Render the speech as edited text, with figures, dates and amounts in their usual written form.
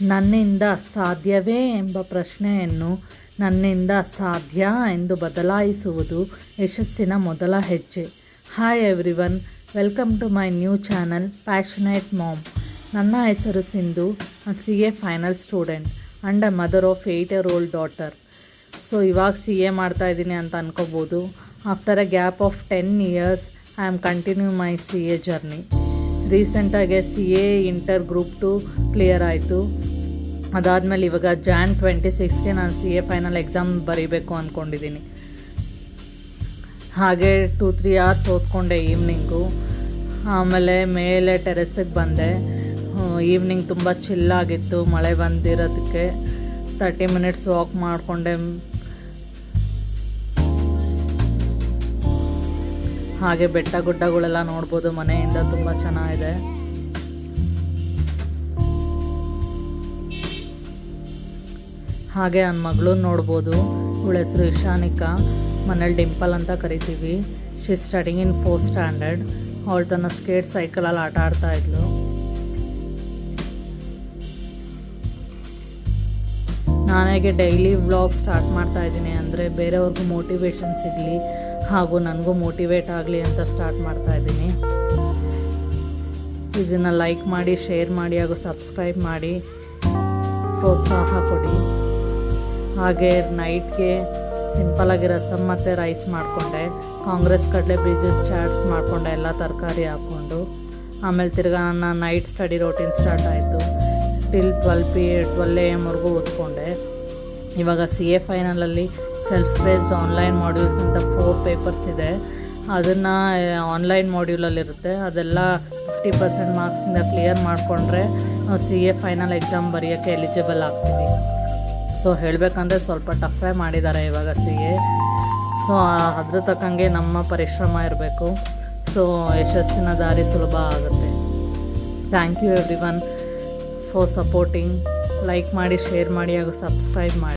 ನನ್ನಿಂದ ಸಾಧ್ಯವೇ ಎಂಬ ಪ್ರಶ್ನೆಯನ್ನು ನನ್ನಿಂದ ಸಾಧ್ಯ ಎಂದು ಬದಲಾಯಿಸುವುದು ಯಶಸ್ಸಿನ ಮೊದಲ ಹೆಜ್ಜೆ. Hi everyone, welcome to my new channel passionate mom. ನನ್ನ ಹೆಸರು Sindhu, CA final student and a mother of 8-year-old daughter. So ಇವಾಗ CA ಮಾಡ್ತಾಯಿದ್ದೀನಿ ಅಂತ ಅನ್ಕೋಬೋದು. After a gap of 10 years I am continue my CA journey. ರೀಸೆಂಟಾಗಿ CA inter group 2 clear ಆಯಿತು. ಅದಾದಮೇಲೆ ಇವಾಗ Jan 26ಗೆ ನಾನು CA ಫೈನಲ್ ಎಕ್ಸಾಮ್ ಬರೀಬೇಕು ಅಂದ್ಕೊಂಡಿದ್ದೀನಿ. ಹಾಗೆ 2-3 hours ಓದ್ಕೊಂಡೆ ಈವ್ನಿಂಗು. ಆಮೇಲೆ ಮೇಲೆ ಟೆರೆಸ್ಸಿಗೆ ಬಂದೆ. ಈವ್ನಿಂಗ್ ತುಂಬ ಚಿಲ್ಲಾಗಿತ್ತು, ಮಳೆ ಬಂದಿರೋದಕ್ಕೆ 30 minutes ವಾಕ್ ಮಾಡಿಕೊಂಡೆ. ಹಾಗೆ ಬೆಟ್ಟ ಗುಡ್ಡಗಳೆಲ್ಲ ನೋಡ್ಬೋದು ಮನೆಯಿಂದ, ತುಂಬ ಚೆನ್ನಾಗಿದೆ. ಹಾಗೆ ನನ್ನ ಮಗಳನ್ನ ನೋಡ್ಬೋದು. ಇವಳ ಹೆಸರು ಇಶಾನಿಕಾ, ಮನೇಲಿ ಡಿಂಪಲ್ ಅಂತ ಕರಿತೀವಿ. She studying in 4th standard. ಅವಳು ತನ್ನ ಸ್ಕೇಟ್ ಸೈಕಲಲ್ಲಿ ಆಟ ಆಡ್ತಾ ಇದ್ಲು. ನಾನಾಗೆ ಡೈಲಿ ವ್ಲಾಗ್ ಸ್ಟಾರ್ಟ್ ಮಾಡ್ತಾ ಇದ್ದೀನಿ, ಅಂದರೆ ಬೇರೆಯವ್ರಿಗೂ ಮೋಟಿವೇಶನ್ ಸಿಗಲಿ ಹಾಗೂ ನನಗೂ ಮೋಟಿವೇಟ್ ಆಗಲಿ ಅಂತ ಸ್ಟಾರ್ಟ್ ಮಾಡ್ತಾ ಇದ್ದೀನಿ. ಇದನ್ನು ಲೈಕ್ ಮಾಡಿ, ಶೇರ್ ಮಾಡಿ ಹಾಗೂ ಸಬ್ಸ್ಕ್ರೈಬ್ ಮಾಡಿ ಪ್ರೋತ್ಸಾಹ ಕೊಡಿ. ಹಾಗೆ ನೈಟ್ಗೆ ಸಿಂಪಲಾಗಿ ರಸಮ್ ಮತ್ತು ರೈಸ್ ಮಾಡಿಕೊಂಡೆ. ಕಾಂಗ್ರೆಸ್ ಕಡಲೆ ಬೀಜದ ಚಾಟ್ಸ್ ಮಾಡಿಕೊಂಡೆ, ಎಲ್ಲ ತರಕಾರಿ ಹಾಕ್ಕೊಂಡು. ಆಮೇಲೆ ತಿರ್ಗಾ ನನ್ನ ನೈಟ್ ಸ್ಟಡಿ ರೋಟೀನ್ ಸ್ಟಾರ್ಟ್ ಆಯಿತು. ಟಿಲ್ 12 AM ಓದ್ಕೊಂಡೆ. ಇವಾಗ CA ಫೈನಲಲ್ಲಿ ಸೆಲ್ಫ್ ಬೇಸ್ಡ್ ಆನ್ಲೈನ್ ಮಾಡ್ಯೂಲ್ಸ್ ಅಂತ 4 papers ಇದೆ. ಅದನ್ನು ಆನ್ಲೈನ್ ಮಾಡ್ಯೂಲಲ್ಲಿರುತ್ತೆ. ಅದೆಲ್ಲ 50% ಮಾರ್ಕ್ಸಿಂದ ಕ್ಲಿಯರ್ ಮಾಡಿಕೊಂಡ್ರೆ ನಾವು CA ಫೈನಲ್ ಎಕ್ಸಾಮ್ ಬರೆಯೋಕ್ಕೆ ಎಲಿಜಿಬಲ್ ಆಗ್ತೀವಿ. ಸೊ ಹೇಳಬೇಕಂದ್ರೆ ಸ್ವಲ್ಪ ಟಫೇ ಮಾಡಿದ್ದಾರೆ ಇವಾಗ CA. ಸೊ ಅದ್ರ ತಕ್ಕಂಗೆ ನಮ್ಮ ಪರಿಶ್ರಮ ಇರಬೇಕು. ಸೊ ಯಶಸ್ಸಿನ ದಾರಿ ಸುಲಭ ಆಗುತ್ತೆ. Thank you everyone for supporting. Like ಮಾಡಿ, ಶೇರ್ ಮಾಡಿ ಹಾಗೂ ಸಬ್ಸ್ಕ್ರೈಬ್ ಮಾಡಿ.